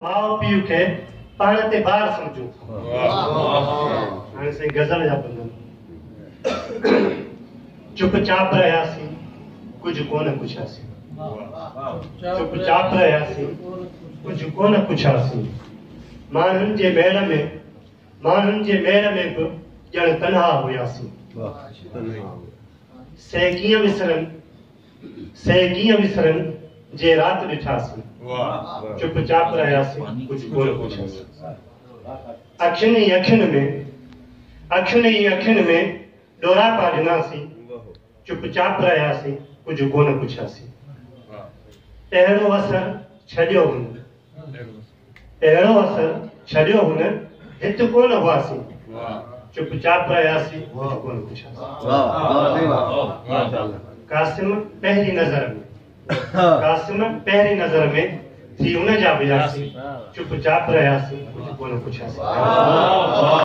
माउ पीउ के पाण ते बार समझो। हाणे से गज़ल जा बंद चुपचाप रहियासीं कुछ कोन पुछासीं। चुपचाप रहियासीं कुछ कोन पुछासीं। माण्हुनि जे मेड़ में बि ॼण तन्हा हुयासीं। से कीअं विसरनि जे रात ॾिठासीं। चुपचाप रहियासीं कुछ कोन पुछासीं। अखियुनि ई अखियुनि में ॾोरापा ॾिनासीं। चुपचाप रहियासीं कुछ कोन पुछासीं। अहिड़ो असर छॾियो हुन हित कोन हुआसीं। चुपचाप रहियासीं कुछ कोन पुछासीं। कासिम पहिरीं नज़र में थी हुन जा वियासीं। चुपचाप रहियासीं कुछ कोन पुछासीं।